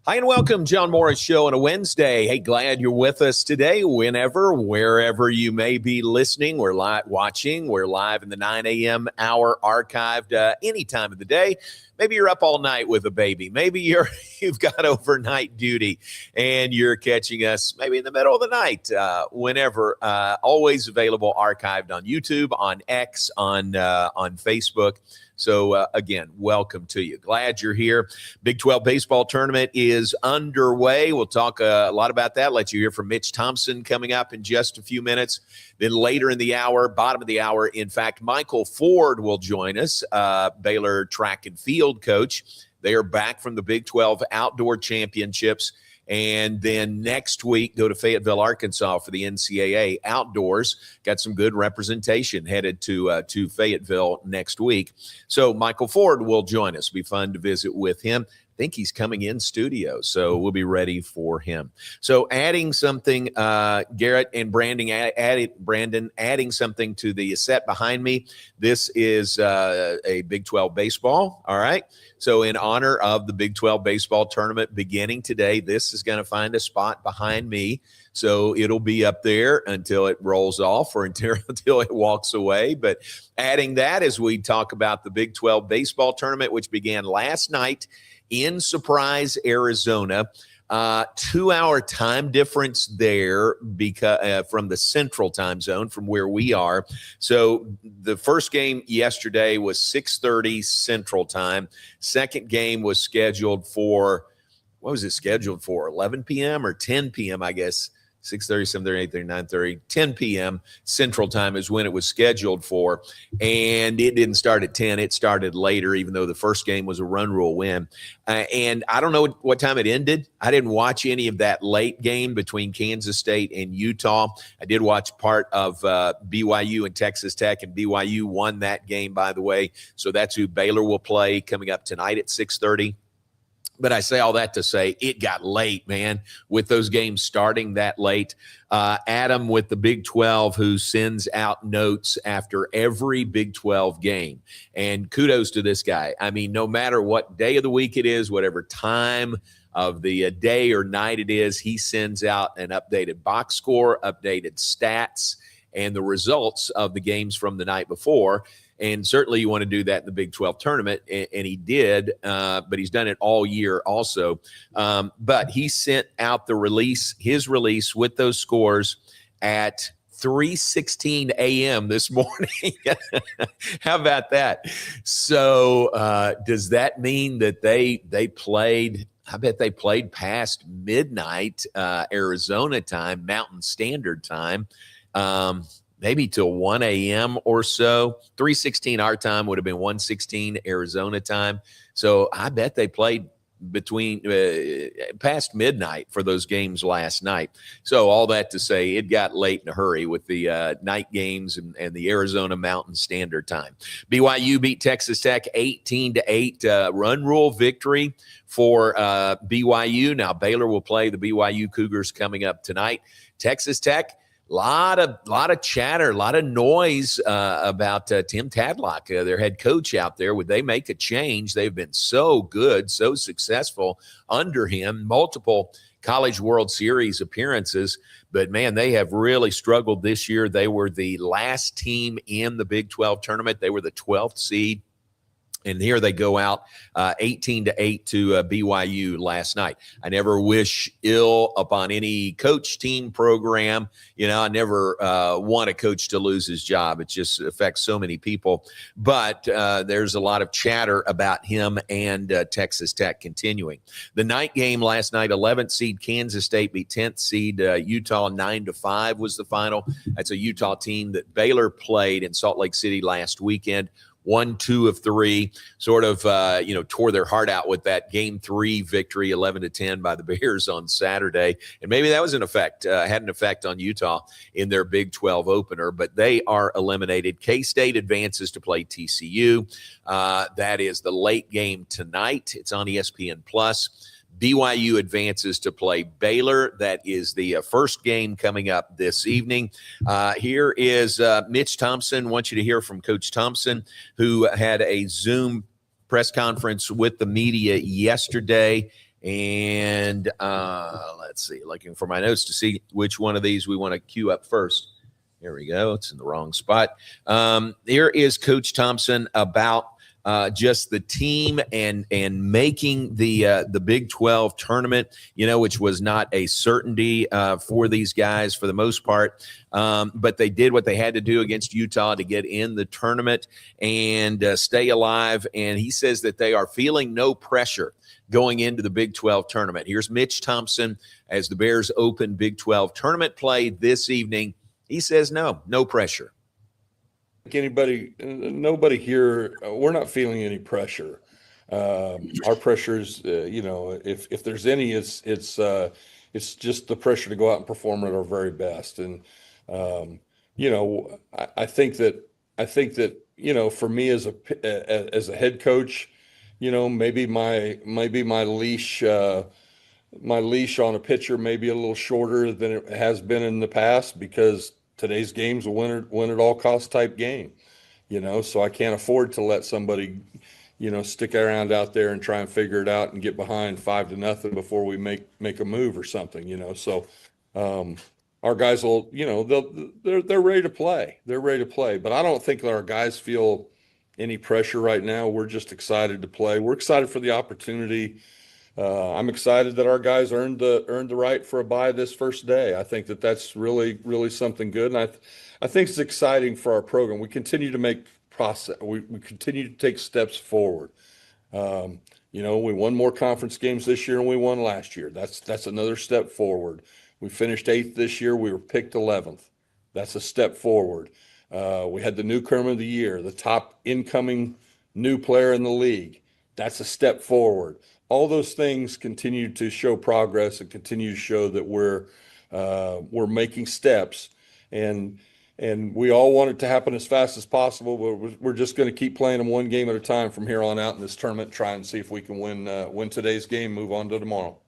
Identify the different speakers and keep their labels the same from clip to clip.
Speaker 1: Hi and welcome, John Morris Show on a Wednesday. Hey, glad you're with us today, whenever, wherever you may be listening. We're live watching. We're live in the 9 a.m. hour, archived any time of the day. Maybe you're up all night with a baby. Maybe you've got overnight duty and you're catching us maybe in the middle of the night, whenever. Always available, archived on YouTube, on X, on Facebook. So, again, welcome to you. Glad you're here. Big 12 baseball tournament is underway. We'll talk a lot about that. Let you hear from Mitch Thompson coming up in just a few minutes. Then later in the hour, bottom of the hour, in fact, Michael Ford will join us, Baylor track and field coach. They are back from the Big 12 Outdoor Championships. And then next week, go to Fayetteville, Arkansas for the NCAA Outdoors. Got some good representation headed to Fayetteville next week. So Michael Ford will join us. It'll be fun to visit with him. I think he's coming in studio, so we'll be ready for him. So adding something, Garrett and Brandon adding something to the set behind me. This is a Big 12 baseball, all right? So in honor of the Big 12 baseball tournament beginning today, this is going to find a spot behind me. So it'll be up there until it rolls off or until it walks away. But adding that as we talk about the Big 12 baseball tournament, which began last night in Surprise, Arizona. 2-hour time difference there because from the central time zone from where we are. So the first game yesterday was 6:30 Central Time. Second game was scheduled for, 11 p.m. or 10 p.m., I guess. 6:30, 7:30, 8:30, 9:30, 10 p.m. Central Time is when it was scheduled for. And it didn't start at 10. It started later, even though the first game was a run rule win. And I don't know what time it ended. I didn't watch any of that late game between Kansas State and Utah. I did watch part of BYU and Texas Tech, and BYU won that game, by the way. So that's who Baylor will play coming up tonight at 6:30. But I say all that to say it got late, man, with those games starting that late. Adam with the Big 12, who sends out notes after every Big 12 game. And kudos to this guy. I mean, no matter what day of the week it is, whatever time of the day or night it is, he sends out an updated box score, updated stats, and the results of the games from the night before. And certainly you want to do that in the Big 12 tournament, and he did, but he's done it all year also. But he sent out his release with those scores at 3:16 a.m. this morning. How about that? So does that mean that they played – I bet they played past midnight Arizona time, Mountain Standard Time. Maybe till 1 a.m. or so. 3:16 our time would have been 1:16 Arizona time. So I bet they played between past midnight for those games last night. So all that to say, it got late in a hurry with the night games and the Arizona Mountain Standard Time. BYU beat Texas Tech 18-8, run rule victory for BYU. Now Baylor will play the BYU Cougars coming up tonight. Texas Tech, lot of chatter, a lot of noise about Tim Tadlock, their head coach out there. Would they make a change? They've been so good, so successful under him, multiple College World Series appearances. But, man, they have really struggled this year. They were the last team in the Big 12 tournament. They were the 12th seed. And here they go out 18-8 to BYU last night. I never wish ill upon any coach, team, program. You know, I never want a coach to lose his job. It just affects so many people. But there's a lot of chatter about him and Texas Tech continuing. The night game last night, 11th seed Kansas State beat 10th seed Utah 9-5 was the final. That's a Utah team that Baylor played in Salt Lake City last weekend. 1, 2 of 3, sort of, tore their heart out with that Game 3 victory, 11-10 by the Bears on Saturday. And maybe that was had an effect on Utah in their Big 12 opener, but they are eliminated. K-State advances to play TCU. That is the late game tonight. It's on ESPN+. BYU advances to play Baylor. That is the first game coming up this evening. Here is Mitch Thompson. I want you to hear from Coach Thompson, who had a Zoom press conference with the media yesterday. And let's see, looking for my notes to see which one of these we want to queue up first. Here we go. It's in the wrong spot. Here is Coach Thompson about just the team and making the Big 12 tournament, which was not a certainty for these guys for the most part. But they did what they had to do against Utah to get in the tournament and stay alive. And he says that they are feeling no pressure going into the Big 12 tournament. Here's Mitch Thompson as the Bears open Big 12 tournament play this evening. He says no pressure.
Speaker 2: Nobody here, we're not feeling any pressure. Our pressure is, if there's any, it's just the pressure to go out and perform at our very best. And, I think that, for me as a head coach, maybe my leash on a pitcher may be a little shorter than it has been in the past, because today's game's a win at all cost type game, so I can't afford to let somebody, stick around out there and try and figure it out and get behind 5-0 before we make a move or something, so our guys will, they're ready to play. They're ready to play, but I don't think that our guys feel any pressure right now. We're just excited to play. We're excited for the opportunity. I'm excited that our guys earned the right for a bye this first day. I think that that's really, really something good. And I think it's exciting for our program. We continue to make process. We continue to take steps forward. We won more conference games this year than we won last year. That's another step forward. We finished 8th this year. We were picked 11th. That's a step forward. We had the newcomer of the year, the top incoming new player in the league. That's a step forward. All those things continue to show progress and continue to show that we're making steps, and we all want it to happen as fast as possible. But we're just going to keep playing them one game at a time from here on out in this tournament. Try and see if we can win today's game, move on to tomorrow.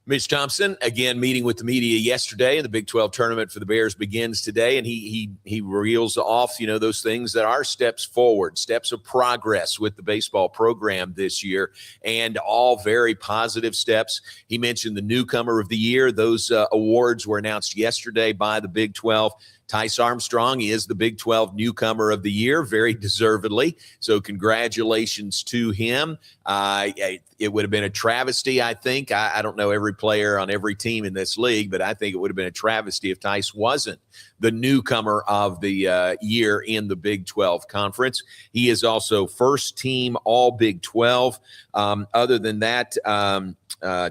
Speaker 1: Mitch Thompson, again, meeting with the media yesterday, and the Big 12 tournament for the Bears begins today, and he reels off, those things that are steps forward, steps of progress with the baseball program this year, and all very positive steps. He mentioned the newcomer of the year. Those awards were announced yesterday by the Big 12. Tice Armstrong is the Big 12 newcomer of the year, very deservedly. So congratulations to him. It would have been a travesty, I think. I don't know every player on every team in this league, but I think it would have been a travesty if Tice wasn't the newcomer of the year in the Big 12 conference. He is also first team all Big 12. Other than that,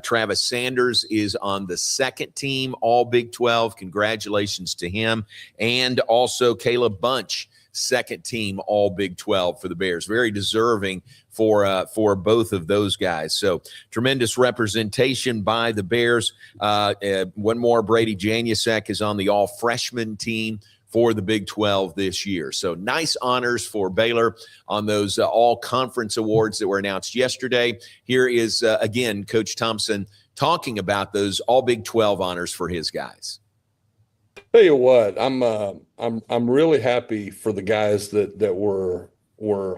Speaker 1: Travis Sanders is on the second team all Big 12. Congratulations to him. And also Caleb Bunch, second team all Big 12 for the Bears. Very deserving for both of those guys. So tremendous representation by the Bears. One more, Brady Janusek is on the all freshman team for the Big 12 this year. So nice honors for Baylor on those all conference awards that were announced yesterday. Here is, again, Coach Thompson talking about those all Big 12 honors for his guys.
Speaker 2: Tell you what, I'm really happy for the guys that were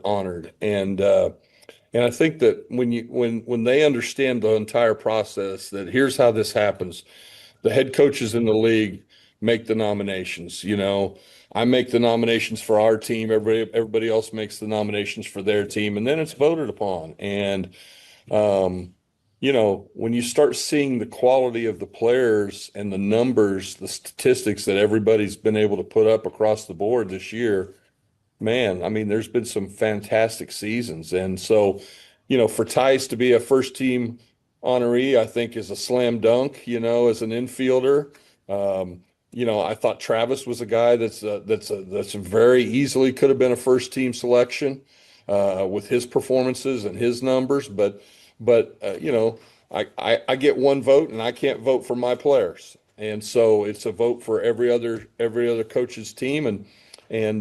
Speaker 2: honored, and I think that when they understand the entire process, that here's how this happens. The head coaches in the league make the nominations. I make the nominations for our team. Everybody else makes the nominations for their team, and then it's voted upon. And when you start seeing the quality of the players and the numbers, the statistics that everybody's been able to put up across the board this year, man, I mean, there's been some fantastic seasons. And so, for Tice to be a first team honoree, I think is a slam dunk, as an infielder. I thought Travis was a guy that's very easily could have been a first team selection with his performances and his numbers. But I get one vote, and I can't vote for my players. And so it's a vote for every other coach's team, and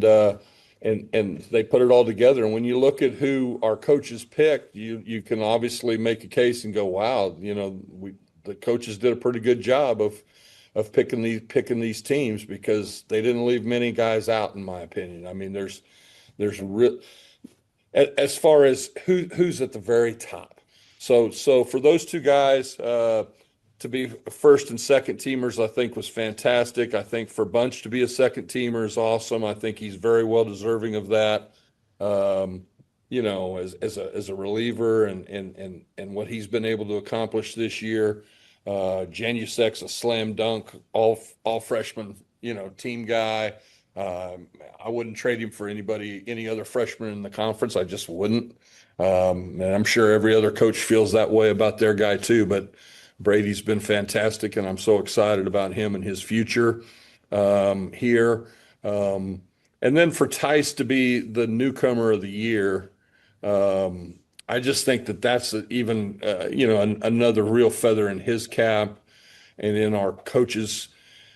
Speaker 2: they put it all together. And when you look at who our coaches picked, you can obviously make a case and go, wow, the coaches did a pretty good job of picking these teams, because they didn't leave many guys out, in my opinion. I mean, there's as far as who's at the very top. So for those two guys to be first and second teamers, I think was fantastic. I think for Bunch to be a second teamer is awesome. I think he's very well deserving of that. As a reliever and what he's been able to accomplish this year. Janusek's a slam dunk, all freshman, team guy. I wouldn't trade him for any other freshman in the conference. I just wouldn't. And I'm sure every other coach feels that way about their guy too, but Brady's been fantastic, and I'm so excited about him and his future here. And then for Tice to be the newcomer of the year, I just think that's even another real feather in his cap, and in our coaches'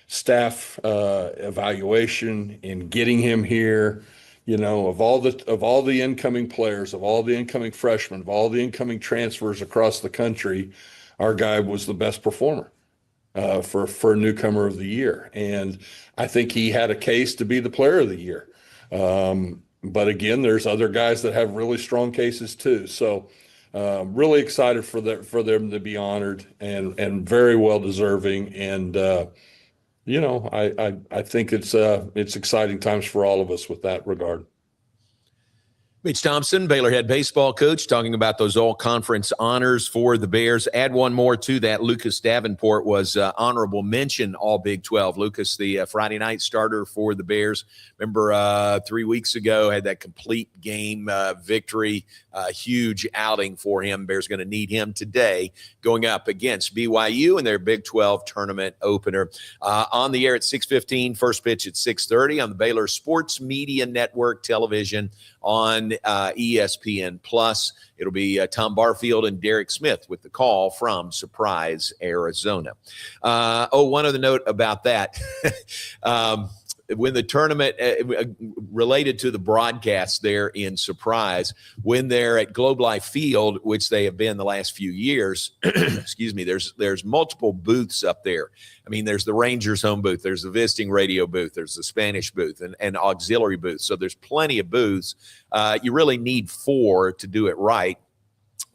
Speaker 2: staff evaluation in getting him here. Of all the incoming players, of all the incoming freshmen, of all the incoming transfers across the country, our guy was the best performer for newcomer of the year. And I think he had a case to be the player of the year. But again, there's other guys that have really strong cases too. So really excited for them to be honored and very well deserving. And, I think it's exciting times for all of us with that regard.
Speaker 1: Mitch Thompson, Baylor head baseball coach, talking about those all-conference honors for the Bears. Add one more to that. Lucas Davenport was honorable mention all Big 12. Lucas, the Friday night starter for the Bears. Remember 3 weeks ago, had that complete game victory, huge outing for him. Bears going to need him today going up against BYU in their Big 12 tournament opener. On the air at 6:15, first pitch at 6:30 on the Baylor Sports Media Network television on ESPN Plus. It'll be Tom Barfield and Derek Smith with the call from Surprise, Arizona. One other note about that. When the tournament related to the broadcast there in Surprise, when they're at Globe Life Field, which they have been the last few years, excuse me, there's multiple booths up there. I mean, there's the Rangers home booth, there's the visiting radio booth, there's the Spanish booth and auxiliary booth. So there's plenty of booths. You really need 4 to do it right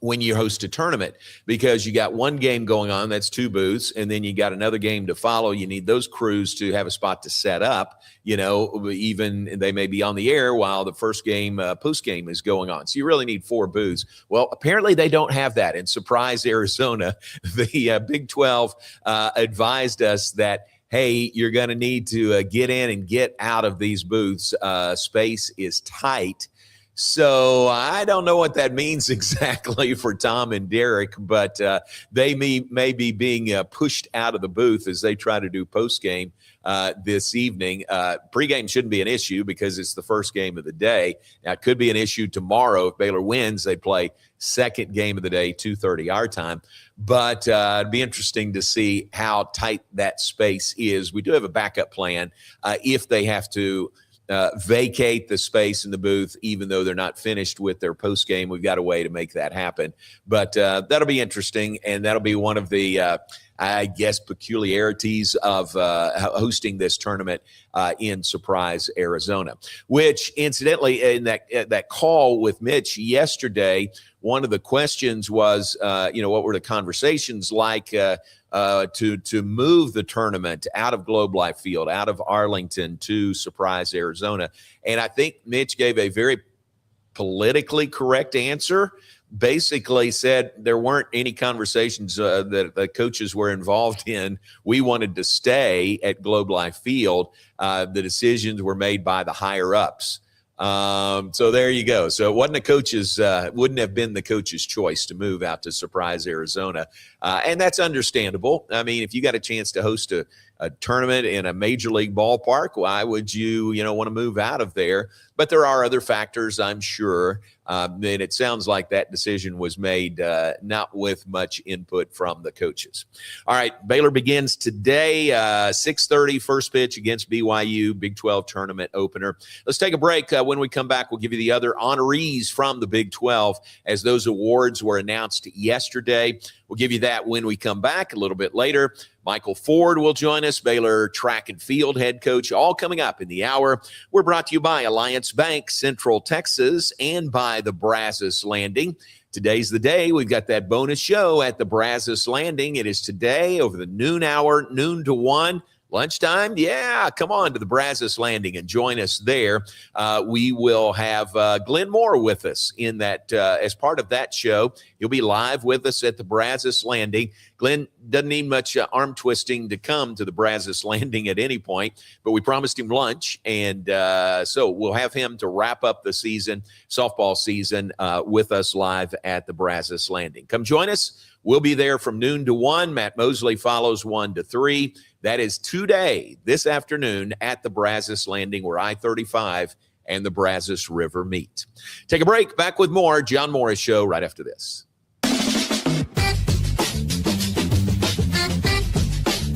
Speaker 1: when you host a tournament, because you got one game going on, that's 2 booths, and then you got another game to follow. You need those crews to have a spot to set up, even they may be on the air while the first game, post game is going on. So you really need 4 booths. Well, apparently they don't have that in Surprise, Arizona. The Big 12 advised us that, hey, you're going to need to get in and get out of these booths. Space is tight. So I don't know what that means exactly for Tom and Derek, but they may be being pushed out of the booth as they try to do postgame this evening. Pregame shouldn't be an issue because it's the first game of the day. Now, it could be an issue tomorrow. If Baylor wins, they play second game of the day, 2:30 our time. But it'd be interesting to see how tight that space is. We do have a backup plan if they have to vacate the space in the booth, even though they're not finished with their post game. We've got a way to make that happen. But that'll be interesting, and that'll be one of the, peculiarities of hosting this tournament in Surprise, Arizona. Which, incidentally, in that call with Mitch yesterday, one of the questions was, what were the conversations like to move the tournament out of Globe Life Field, out of Arlington to Surprise, Arizona. And I think Mitch gave a very politically correct answer. Basically said there weren't any conversations that the coaches were involved in. We wanted to stay at Globe Life Field. The decisions were made by the higher ups. So there you go. So it wasn't wouldn't have been the coach's choice to move out to Surprise, Arizona. And that's understandable. I mean, if you got a chance to host a tournament in a major league ballpark, why would you want to move out of there? But there are other factors, I'm sure. And it sounds like that decision was made not with much input from the coaches. All right, Baylor begins today, 6:30, first pitch against BYU, Big 12 tournament opener. Let's take a break. When we come back, we'll give you the other honorees from the Big 12 as those awards were announced yesterday. We'll give you that when we come back a little bit later. Michael Ford will join us, Baylor track and field head coach, all coming up in the hour. We're brought to you by Alliance Alliance Bank, Central Texas, and by the Brazos Landing. Today's the day. We've got that bonus show at the Brazos Landing. It is today over the noon hour, noon to 1. Lunchtime? Yeah, come on to the Brazos Landing and join us there. We will have Glenn Moore with us in that as part of that show. He'll be live with us at the Brazos Landing. Glenn doesn't need much arm twisting to come to the Brazos Landing at any point, but we promised him lunch, and so we'll have him to wrap up the season, softball season, with us live at the Brazos Landing. Come join us. We'll be there from noon to 1. Matt Mosley follows 1 to 3. That is today, this afternoon, at the Brazos Landing, where I-35 and the Brazos River meet. Take a break. Back with more John Morris Show right after this.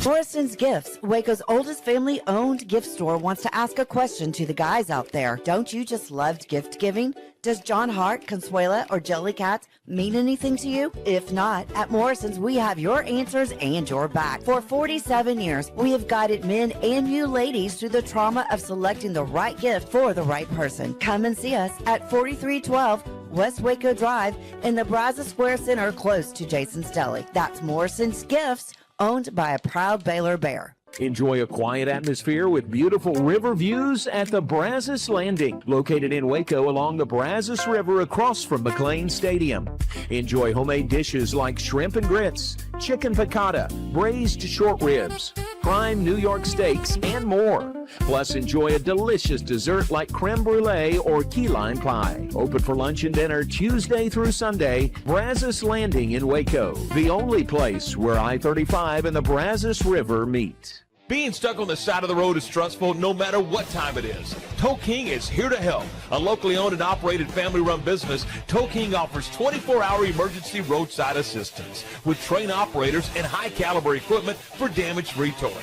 Speaker 3: Morrison's Gifts, Waco's oldest family-owned gift store, wants to ask a question to the guys out there. Don't you just love gift giving? Does John Hart, Consuela, or Jellycat mean anything to you? If not, at Morrison's, we have your answers and your back. For 47 years, we have guided men and you ladies through the trauma of selecting the right gift for the right person. Come and see us at 4312 West Waco Drive in the Brazos Square Center, close to Jason's Deli. That's Morrison's Gifts, owned by a proud Baylor Bear.
Speaker 4: Enjoy a quiet atmosphere with beautiful river views at the Brazos Landing, located in Waco along the Brazos River across from McLean Stadium. Enjoy homemade dishes like shrimp and grits, chicken piccata, braised short ribs, prime New York steaks, and more. Plus, enjoy a delicious dessert like creme brulee or key lime pie. Open for lunch and dinner Tuesday through Sunday. Brazos Landing in Waco, the only place where I-35 and the Brazos River meet.
Speaker 5: Being stuck on the side of the road is stressful no matter what time it is. Tow King is here to help. A locally owned and operated family-run business, Tow King offers 24-hour emergency roadside assistance with trained operators and high-caliber equipment for damage-free towing.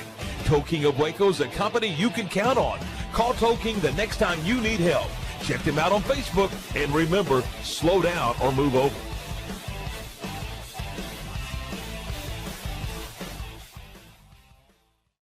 Speaker 5: Tow King of Waco is a company you can count on. Call Tow King the next time you need help. Check them out on Facebook, and remember, slow down or move over.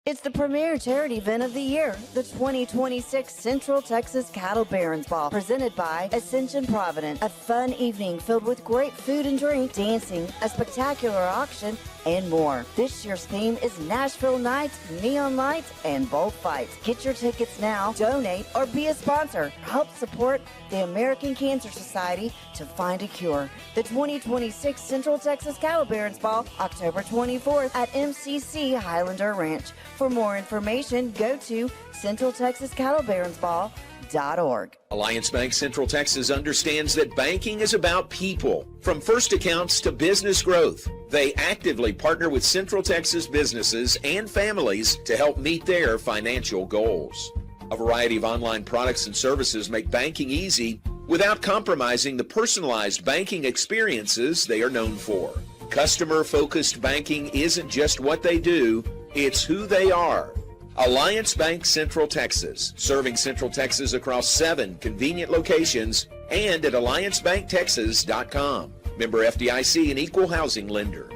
Speaker 3: It's the premier charity event of the year, the 2026 Central Texas Cattle Barons Ball, presented by Ascension Providence. A fun evening filled with great food and drink, dancing, a spectacular auction, and more. This year's theme is Nashville Nights, Neon Lights, and Bullfights. Get your tickets now, donate, or be a sponsor. Help support the American Cancer Society to find a cure. The 2026 Central Texas Cattle Barons Ball, October 24th at MCC Highlander Ranch. For more information, go to CentralTexasCattleBaronsBall.org.
Speaker 1: Alliance Bank Central Texas understands that banking is about people. From first accounts to business growth, they actively partner with Central Texas businesses and families to help meet their financial goals. A variety of online products and services make banking easy without compromising the personalized banking experiences they are known for. Customer-focused banking isn't just what they do, it's who they are. Alliance Bank Central Texas, serving Central Texas across 7 convenient locations and at alliancebanktexas.com. Member FDIC, an equal housing lender.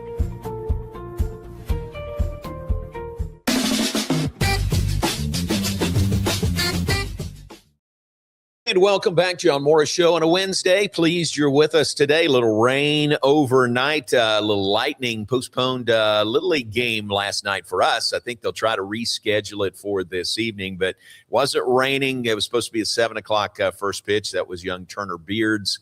Speaker 1: And welcome back, John Morris Show on a Wednesday. Pleased you're with us today. Little rain overnight, a little lightning, postponed Little League game last night for us. I think they'll try to reschedule it for this evening, but wasn't raining. It was supposed to be a 7 o'clock first pitch. That was young Turner Beard's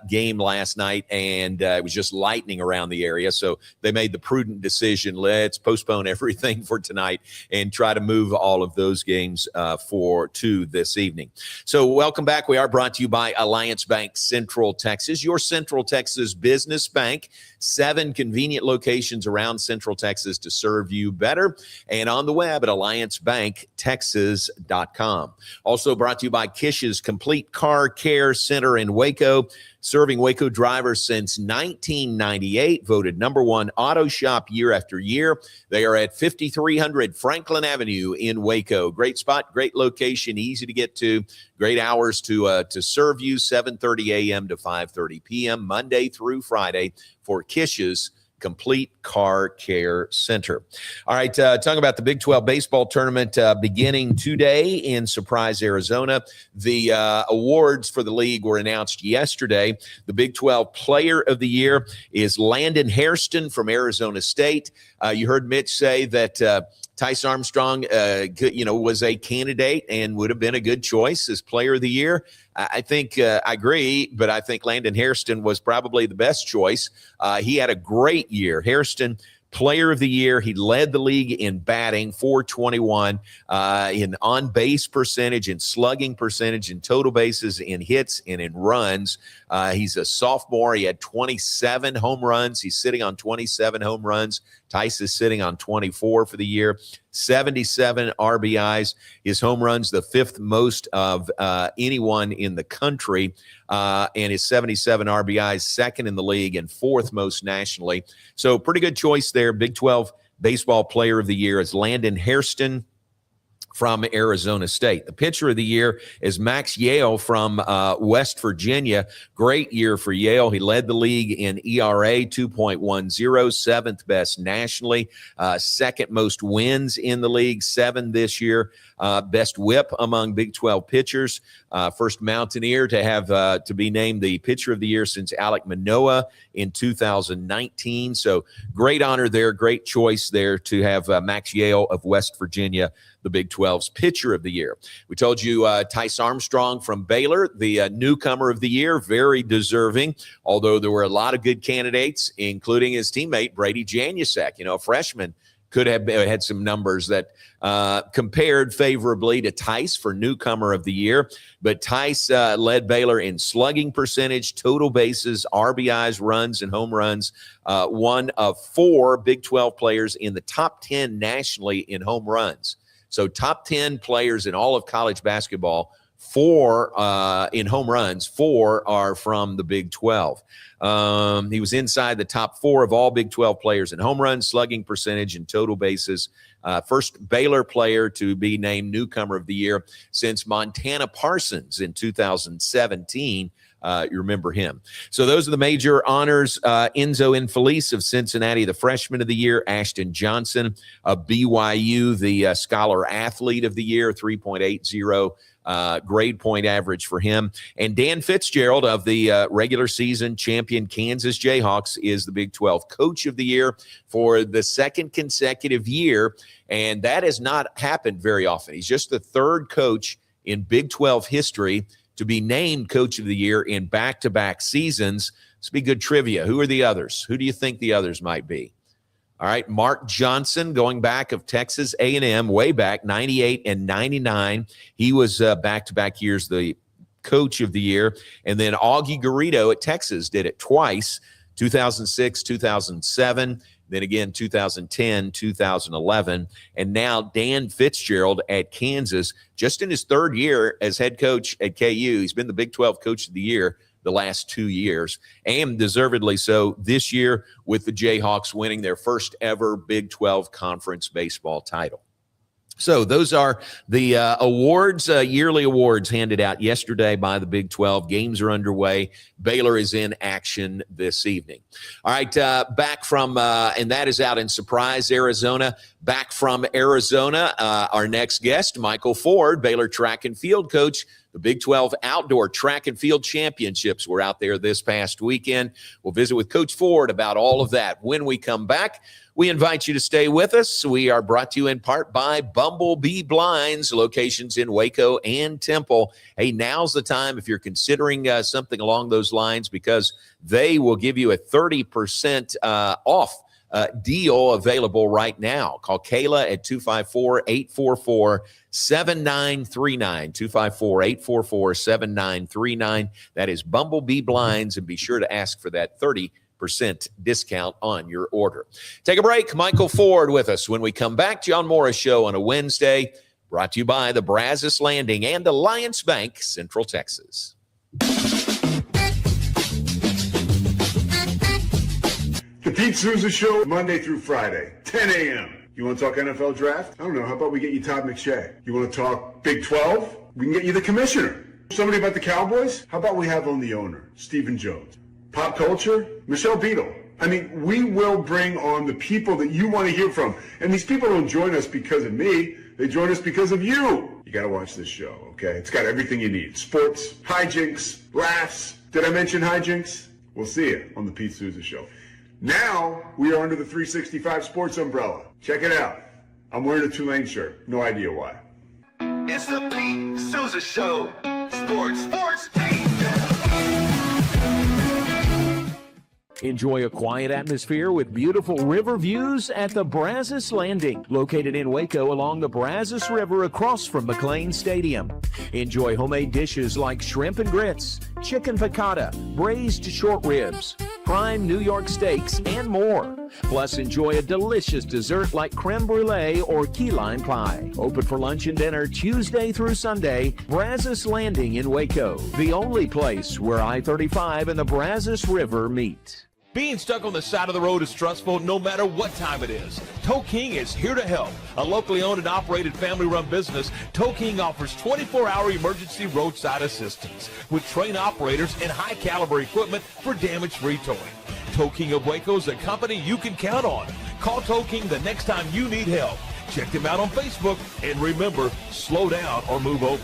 Speaker 1: game last night, and it was just lightning around the area. So they made the prudent decision, let's postpone everything for tonight and try to move all of those games to this evening. So welcome back. We are brought to you by Alliance Bank Central Texas, your Central Texas business bank. 7 convenient locations around Central Texas to serve you better, and on the web at alliancebanktexas.com. Also brought to you by Kish's Complete Car Care Center in Waco, serving Waco drivers since 1998, voted #1 auto shop year after year. They are at 5300 Franklin Avenue in Waco. Great spot, great location, easy to get to, great hours to serve you, 7:30 a.m. to 5:30 p.m., Monday through Friday for Kish's Complete Car Care Center. All right, talking about the Big 12 baseball tournament beginning today in Surprise, Arizona. The awards for the league were announced yesterday. The Big 12 Player of the Year is Landon Hairston from Arizona State. You heard Mitch say that Tice Armstrong, was a candidate and would have been a good choice as Player of the Year. I think I agree, but I think Landon Hairston was probably the best choice. He had a great year. Hairston, Player of the Year. He led the league in batting, 421, in on-base percentage, in slugging percentage, in total bases, in hits, and in runs. He's a sophomore. He had 27 home runs. He's sitting on 27 home runs. Tice is sitting on 24 for the year, 77 RBIs. His home runs, the fifth most of anyone in the country, and his 77 RBIs, second in the league and fourth most nationally. So pretty good choice there. Big 12 Baseball Player of the Year is Landon Hairston from Arizona State. The Pitcher of the Year is Max Yale from West Virginia. Great year for Yale. He led the league in ERA, 2.10, seventh best nationally, second most wins in the league, 7 this year. Best whip among Big 12 pitchers. First Mountaineer to have to be named the Pitcher of the Year since Alek Manoah in 2019. So great honor there, great choice there to have Max Yale of West Virginia, the Big 12's Pitcher of the Year. We told you Tice Armstrong from Baylor, the newcomer of the year, very deserving, although there were a lot of good candidates, including his teammate Brady Janusak, a freshman. Could have had some numbers that compared favorably to Tice for newcomer of the year. But Tice led Baylor in slugging percentage, total bases, RBIs, runs, and home runs. One of 4 Big 12 players in the top 10 nationally in home runs. So top 10 players in all of college basketball, 4 in home runs, 4 are from the Big 12. He was inside the top 4 of all Big 12 players in home runs, slugging percentage, and total bases. First Baylor player to be named newcomer of the year since Montana Parsons in 2017. You remember him. So those are the major honors. Enzo Infelice of Cincinnati, the freshman of the year. Ashton Johnson of BYU, the scholar athlete of the year, 3.80 grade point average for him. And Dan Fitzgerald of the regular season champion Kansas Jayhawks is the Big 12 Coach of the Year for the second consecutive year. And that has not happened very often. He's just the third coach in Big 12 history to be named Coach of the Year in back-to-back seasons. This will be good trivia. Who are the others? Who do you think the others might be? All right, Mark Johnson, going back of Texas A&M, way back, 98 and 99. He was back-to-back years the Coach of the Year. And then Augie Garrido at Texas did it twice, 2006, 2007. Then again, 2010, 2011, and now Dan Fitzgerald at Kansas, just in his third year as head coach at KU. He's been the Big 12 Coach of the Year the last 2 years, and deservedly so this year with the Jayhawks winning their first ever Big 12 Conference baseball title. So those are the awards, yearly awards handed out yesterday by the Big 12. Games are underway. Baylor is in action this evening. All right, back from, and that is out in Surprise, Arizona. Back from Arizona, our next guest, Michael Ford, Baylor track and field coach. The Big 12 Outdoor Track and Field Championships were out there this past weekend. We'll visit with Coach Ford about all of that when we come back. We invite you to stay with us. We are brought to you in part by Bumblebee Blinds, locations in Waco and Temple. Hey, now's the time if you're considering something along those lines, because they will give you a 30% off deal available right now. Call Kayla at 254-844-7939, 254-844-7939. That is Bumblebee Blinds, and be sure to ask for that 30% discount on your order. Take a break. Michael Ford with us when we come back. John Morris Show on a Wednesday, brought to you by the Brazos Landing and Alliance Bank, Central Texas.
Speaker 6: The Pete Souza Show, Monday through Friday, 10 a.m. You want to talk NFL draft? I don't know. How about we get you Todd McShay? You want to talk Big 12? We can get you the commissioner. Somebody about the Cowboys? How about we have on the owner, Stephen Jones? Pop culture, Michelle Beadle. I mean, we will bring on the people that you want to hear from. And these people don't join us because of me. They join us because of you. You got to watch this show, okay? It's got everything you need. Sports, hijinks, laughs. Did I mention hijinks? We'll see you on the Pete Souza Show. Now, we are under the 365 Sports umbrella. Check it out. I'm wearing a Tulane shirt. No idea why.
Speaker 7: It's the Pete Souza Show. Sports, Pete.
Speaker 4: Enjoy a quiet atmosphere with beautiful river views at the Brazos Landing, located in Waco along the Brazos River across from McLean Stadium. Enjoy homemade dishes like shrimp and grits, chicken piccata, braised short ribs, prime New York steaks, and more. Plus, enjoy a delicious dessert like creme brulee or key lime pie. Open for lunch and dinner Tuesday through Sunday. Brazos Landing in Waco, the only place where I-35 and the Brazos River meet.
Speaker 5: Being stuck on the side of the road is stressful no matter what time it is. Tow King is here to help. A locally owned and operated family-run business, Tow King offers 24-hour emergency roadside assistance with trained operators and high-caliber equipment for damage-free towing. Tow King of Waco is a company you can count on. Call Tow King the next time you need help. Check them out on Facebook, and remember, slow down or move over.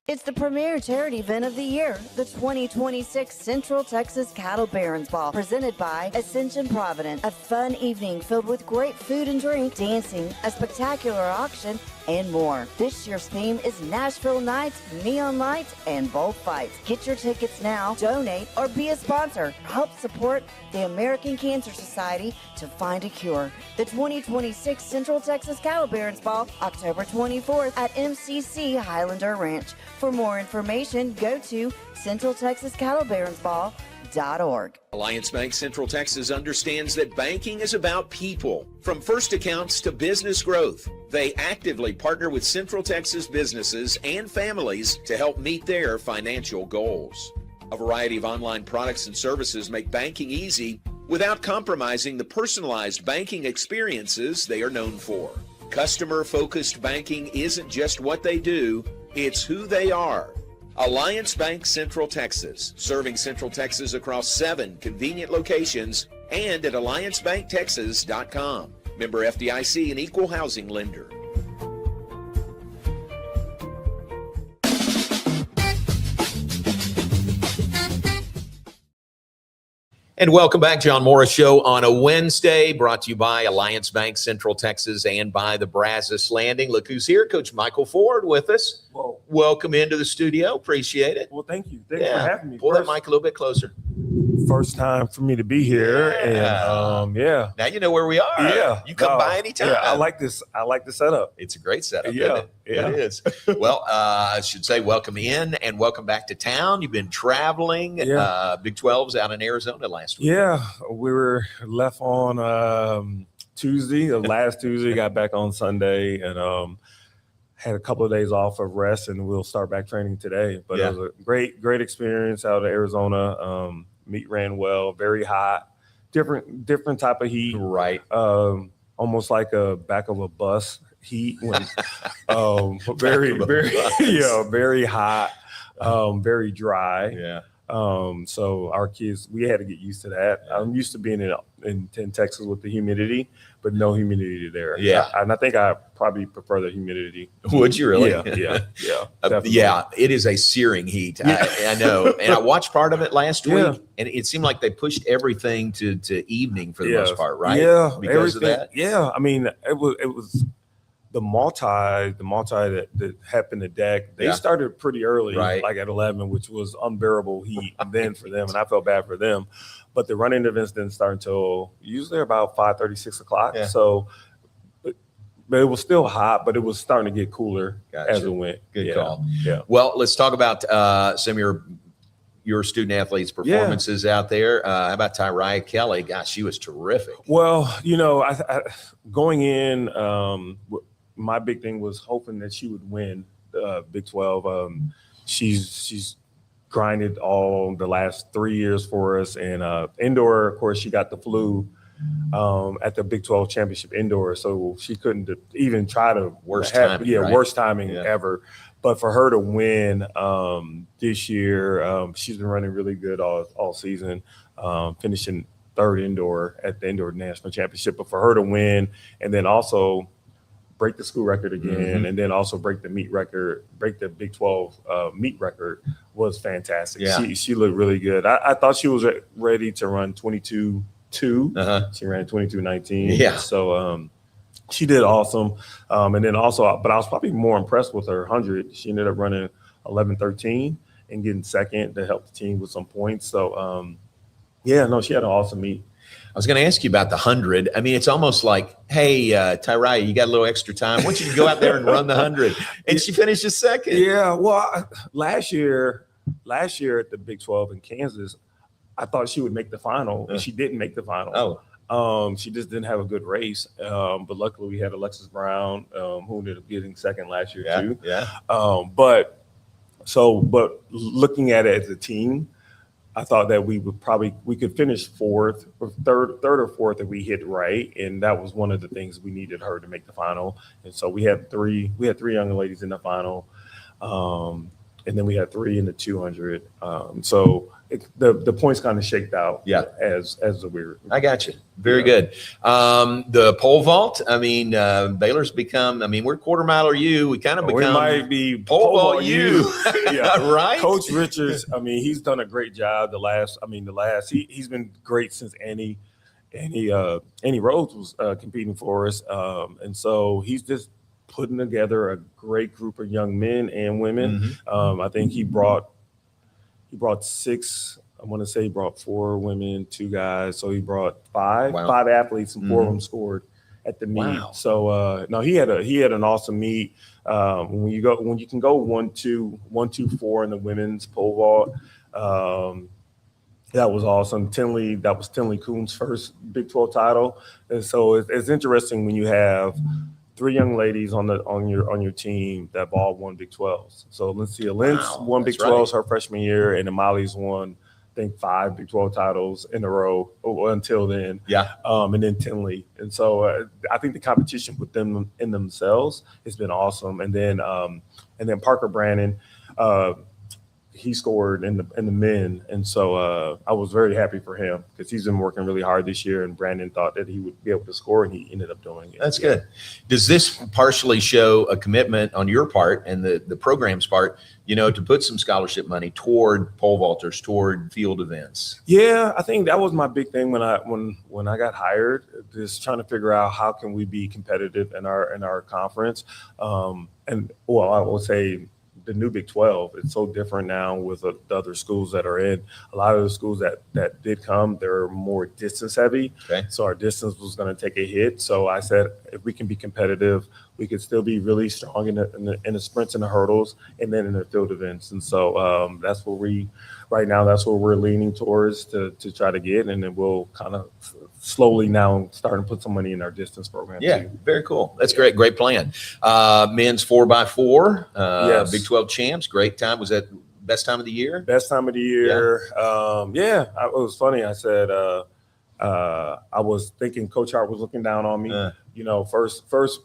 Speaker 3: It's the premier charity event of the year, the 2026 Central Texas Cattle Barons Ball, presented by Ascension Provident. A fun evening filled with great food and drink, dancing, a spectacular auction, and more. This year's theme is Nashville Nights, Neon Lights, and Bullfights. Get your tickets now, donate, or be a sponsor. Help support the American Cancer Society to find a cure. The 2026 Central Texas Cattle Barons Ball, October 24th at MCC Highlander Ranch. For more information, go to CentralTexasCattleBaronsBall.org.
Speaker 1: Alliance Bank Central Texas understands that banking is about people. From first accounts to business growth, they actively partner with Central Texas businesses and families to help meet their financial goals. A variety of online products and services make banking easy without compromising the personalized banking experiences they are known for. Customer-focused banking isn't just what they do, it's who they are. Alliance Bank Central Texas, serving Central Texas across 7 convenient locations and at alliancebanktexas.com. Member FDIC, an equal housing lender. And welcome back, John Morris Show on a Wednesday, brought to you by Alliance Bank Central Texas and by the Brazos Landing. Look who's here, Coach Michael Ford with us.
Speaker 8: Whoa.
Speaker 1: Welcome into the studio. Appreciate it.
Speaker 8: Well, thank you. Thanks for having me.
Speaker 1: Pull that mic a little bit closer.
Speaker 8: First time for me to be here, and
Speaker 1: Now you know where we are.
Speaker 8: Yeah,
Speaker 1: you come by anytime.
Speaker 8: Yeah, I like this. I like the setup.
Speaker 1: It's a great setup.
Speaker 8: Yeah,
Speaker 1: It is. Well, I should say welcome in and welcome back to town. You've been traveling.
Speaker 8: Yeah.
Speaker 1: Big 12's out in Arizona last week.
Speaker 8: Yeah, we were left on Tuesday, last Tuesday. Got back on Sunday, and had a couple of days off of rest, and we'll start back training today. But it was a great experience out of Arizona. Meet ran well, very hot, different type of heat.
Speaker 1: Right.
Speaker 8: Almost like a back of a bus heat when very very hot, very dry.
Speaker 1: Yeah.
Speaker 8: So our kids, we had to get used to that. I'm used to being in Texas with the humidity, but no humidity there.
Speaker 1: Yeah.
Speaker 8: And I think I probably prefer the humidity.
Speaker 1: Would you really?
Speaker 8: Yeah.
Speaker 1: Yeah, it is a searing heat. I know. And I watched part of it last week, and it seemed like they pushed everything to evening for the most part, right?
Speaker 8: Yeah.
Speaker 1: Because of that?
Speaker 8: Yeah. I mean, it was the multi that happened to deck. They started pretty early, like at 11, which was unbearable heat then for them, and I felt bad for them. But the running events didn't start until usually about 5:30, 6 o'clock. Yeah. So, but it was still hot, but it was starting to get cooler as it went.
Speaker 1: Good call.
Speaker 8: Yeah.
Speaker 1: Well, let's talk about some of your student athletes' performances out there. How about Tyria Kelly? Gosh, she was terrific.
Speaker 8: Well, I going in, my big thing was hoping that she would win Big 12. She's grinded all the last 3 years for us, and indoor, of course, she got the flu at the Big 12 championship indoor. So she couldn't even try to
Speaker 1: worst timing
Speaker 8: ever. But for her to win this year, she's been running really good all season, finishing third indoor at the indoor national championship. But for her to win and then also break the school record again, and then also break the meet record, break the Big 12 meet record was fantastic.
Speaker 1: Yeah.
Speaker 8: She looked really good. I thought she was ready to run 22-2. She ran 22-19.
Speaker 1: Yeah.
Speaker 8: So she did awesome. And then also, but I was probably more impressed with her 100. She ended up running 11-13 and getting second to help the team with some points. So she had an awesome meet.
Speaker 1: I was going to ask you about the 100. I mean, it's almost like, hey, Tyraya, you got a little extra time. I want you to go out there and run the 100. And she finishes second.
Speaker 8: Yeah, well, last year at the Big 12 in Kansas, I thought she would make the final, and she didn't make the final. She just didn't have a good race. But luckily, we had Alexis Brown, who ended up getting second last year too.
Speaker 1: Yeah.
Speaker 8: But looking at it as a team, I thought that we could finish fourth or third or fourth if we hit right, and that was one of the things we needed her to make the final. And so we had three young ladies in the final, and then we had 3 in the 200. So the points kind of shaked out. As a weird.
Speaker 1: I got you. Very good. The pole vault. I mean, Baylor's become. I mean, we're quarter mile or you. We kind of become.
Speaker 8: We might be
Speaker 1: pole vault you. Right.
Speaker 8: Coach Richards. I mean, he's done a great job. He's been great since Annie Rhodes was competing for us, and so he's just putting together a great group of young men and women. I think he brought 6. I want to say he brought 4 women, 2 guys. So he brought 5 athletes, and 4 of them scored at the meet. Wow. So he had an awesome meet. When you can go 1-2-4 in the women's pole vault, that was awesome. That was Tinley Coon's first Big 12 title. And so it's interesting when you have 3 young ladies on your team that have all won Big 12s. So let's see, Lynn's won Big 12s her freshman year, and Amali's won, I think, 5 Big 12 titles in a row until then. Yeah. And then Tinley. And so I think the competition with them in themselves has been awesome. And then Parker Brandon, he scored in the men, and so I was very happy for him because he's been working really hard this year, and Brandon thought that he would be able to score, and he ended up doing it.
Speaker 1: That's good. Does this partially show a commitment on your part and the program's part, to put some scholarship money toward pole vaulters, toward field events?
Speaker 8: Yeah, I think that was my big thing when I got hired, just trying to figure out how can we be competitive in our conference, I will say. The new Big 12, it's so different now with the other schools that are in. A lot of the schools that did come, they're more distance heavy. Okay. So our distance was going to take a hit. So I said, if we can be competitive, we could still be really strong in the sprints and the hurdles, and then in the field events. And so that's what we're leaning towards to try to get. And then we'll kind of slowly now start to put some money in our distance program.
Speaker 1: Yeah,
Speaker 8: too.
Speaker 1: Very cool. That's great. Great plan. Men's 4x4,
Speaker 8: yes.
Speaker 1: Big 12 champs. Great time. Was that best time of the year?
Speaker 8: Best time of the year. Yeah. It was funny. I said, I was thinking Coach Hart was looking down on me. First,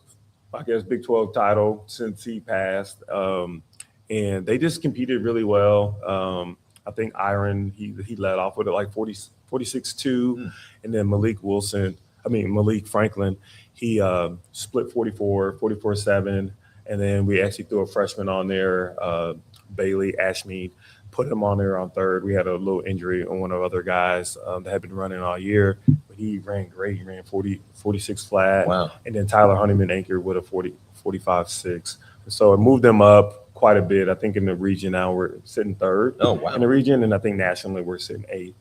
Speaker 8: I guess, Big 12 title since he passed. And they just competed really well. I think Iron, he led off with it like 46-2. And then Malik Franklin, he split 44-7. And then we actually threw a freshman on there, Bailey Ashmead, put him on there on third. We had a little injury on one of the other guys that had been running all year, but he ran great. He ran 46 flat. Wow. And then Tyler Honeyman anchored with a 45-6. So it moved them up quite a bit. I think in the region now we're sitting third.
Speaker 1: Oh, wow.
Speaker 8: In the region, and I think nationally we're sitting 8th.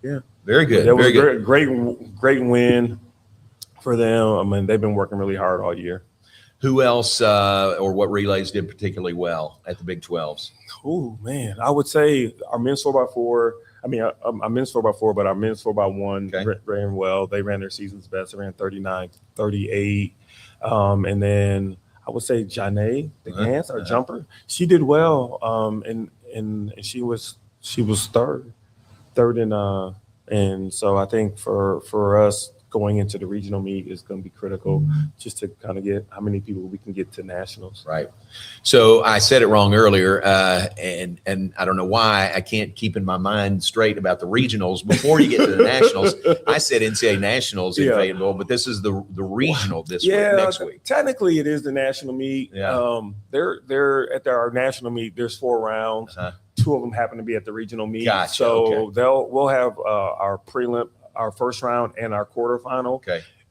Speaker 8: Yeah.
Speaker 1: Very good.
Speaker 8: That was a great win for them. I mean, they've been working really hard all year.
Speaker 1: Who else or what relays did particularly well at the Big 12s?
Speaker 8: Oh, man. I would say our men's 4x4. I mean, our men's 4x4, but our men's 4x1 ran well. They ran their season's best. They ran 39-38. And then I would say Janae, the dance, our jumper, she did well. And she was third in and so I think for us going into the regional meet is going to be critical, just to kind of get how many people we can get to nationals.
Speaker 1: Right. So I said it wrong earlier, and I don't know why I can't keep in my mind straight about the regionals before you get to the nationals. I said NCAA nationals in Fayetteville, but this is the regional this week, next week.
Speaker 8: Technically, it is the national meet.
Speaker 1: Yeah.
Speaker 8: They're at our national meet. There's 4 rounds. 2 of them happen to be at the regional meet.
Speaker 1: Gotcha.
Speaker 8: So we'll have our prelim, our first round, and our quarterfinal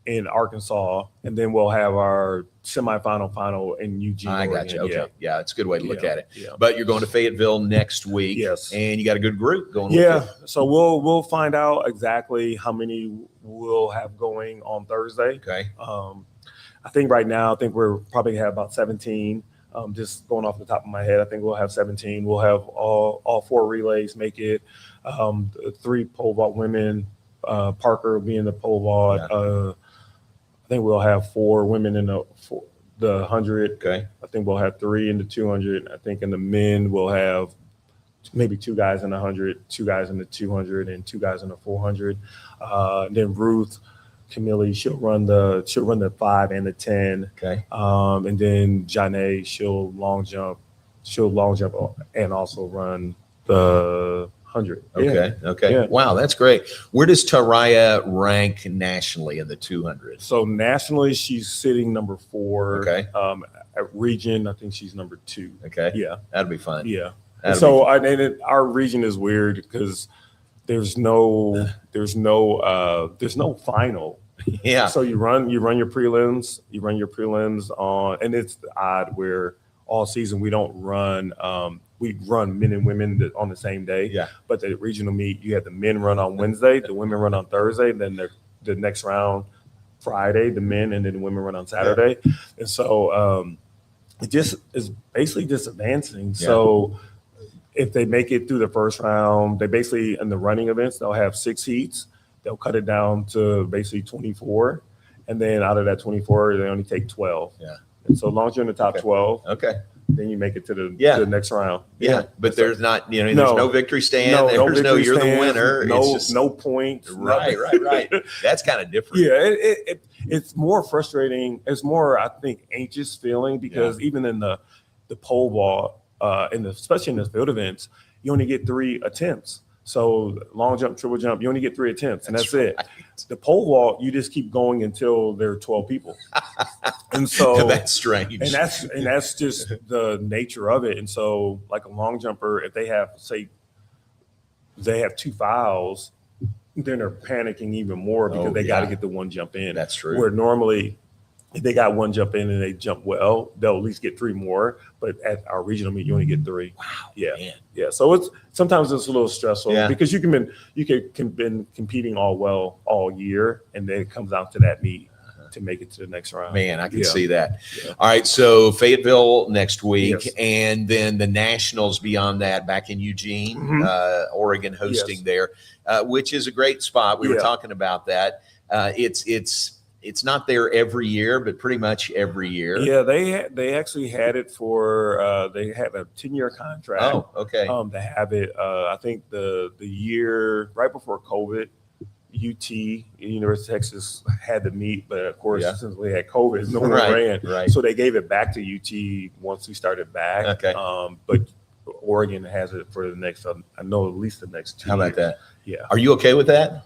Speaker 8: in Arkansas, and then we'll have our semifinal final in Eugene.
Speaker 1: I got you. Okay. Yeah, it's a good way to look at it.
Speaker 8: Yeah.
Speaker 1: But you're going to Fayetteville next week.
Speaker 8: Yes.
Speaker 1: And you got a good group going.
Speaker 8: Yeah. So we'll find out exactly how many we'll have going on Thursday.
Speaker 1: Okay.
Speaker 8: I think right now, we're probably have about 17. Just going off the top of my head, I think we'll have 17. We'll have all 4 relays make it. 3 pole vault women. Parker will be in the pole vault.
Speaker 1: Yeah.
Speaker 8: I think we'll have 4 women in the 100.
Speaker 1: Okay.
Speaker 8: I think we'll have 3 in the 200. I think in the men we'll have maybe 2 guys in the 100, 2 guys in the 200, and 2 guys in the 400. Then Ruth Camille, she'll run the 5 and the 10.
Speaker 1: Okay.
Speaker 8: And then Janae, she'll long jump and also run the 100.
Speaker 1: Okay.
Speaker 8: Yeah.
Speaker 1: Okay.
Speaker 8: Yeah.
Speaker 1: Wow, that's great. Where does Taraya rank nationally in the 200?
Speaker 8: So nationally, she's sitting number 4.
Speaker 1: Okay.
Speaker 8: At region, I think she's number 2.
Speaker 1: Okay.
Speaker 8: Yeah.
Speaker 1: That'll be fun.
Speaker 8: Yeah.
Speaker 1: That'll
Speaker 8: So our region is weird because there's no final.
Speaker 1: Yeah.
Speaker 8: So you run your prelims on, and it's odd where all season we don't run. We run men and women on the same day.
Speaker 1: Yeah.
Speaker 8: But the regional meet, you have the men run on Wednesday, the women run on Thursday, then the next round Friday, the men, and then the women run on Saturday. Yeah. And so it just is basically just advancing. Yeah. So if they make it through the first round, they basically in the running events, they'll have 6 heats. They'll cut it down to basically 24. And then out of that 24, they only take 12.
Speaker 1: Yeah.
Speaker 8: And so as long as you're in the top 12, then you make it to the next round.
Speaker 1: Yeah. But there's not, there's no victory stand. There's no you're the winner.
Speaker 8: No points.
Speaker 1: Right. That's kind of different.
Speaker 8: Yeah. It's more frustrating. It's more, I think, anxious feeling because even in the pole vault, especially in the field events, you only get 3 attempts. So long jump, triple jump, you only get 3 attempts, and that's it. The pole vault, you just keep going until there are 12 people. And so
Speaker 1: that's strange.
Speaker 8: And that's just the nature of it. And so like a long jumper, if they have 2 fouls, then they're panicking even more because they got to get the 1 jump in.
Speaker 1: That's true.
Speaker 8: Where normally if they got 1 jump in and they jump well, they'll at least get 3 more. But at our regional meet, you only get 3.
Speaker 1: Wow.
Speaker 8: Yeah.
Speaker 1: Man.
Speaker 8: Yeah. So sometimes it's a little stressful because you can been competing all year, and then it comes out to that meet to make it to the next round.
Speaker 1: Man, I can see that. Yeah. All right. So Fayetteville next week, and then the nationals beyond that back in Eugene, Oregon hosting there, which is a great spot. We were talking about that. It's not there every year, but pretty much every year.
Speaker 8: Yeah, they actually had it for they have a 10-year contract.
Speaker 1: Oh, okay.
Speaker 8: To have it, I think the year right before COVID, UT, University of Texas, had to meet, but of course, since we had COVID, no one ran.
Speaker 1: Right.
Speaker 8: So they gave it back to UT once we started back.
Speaker 1: Okay.
Speaker 8: But Oregon has it for the next, I know at least the next 2 years.
Speaker 1: How about that?
Speaker 8: Yeah.
Speaker 1: Are you okay with that?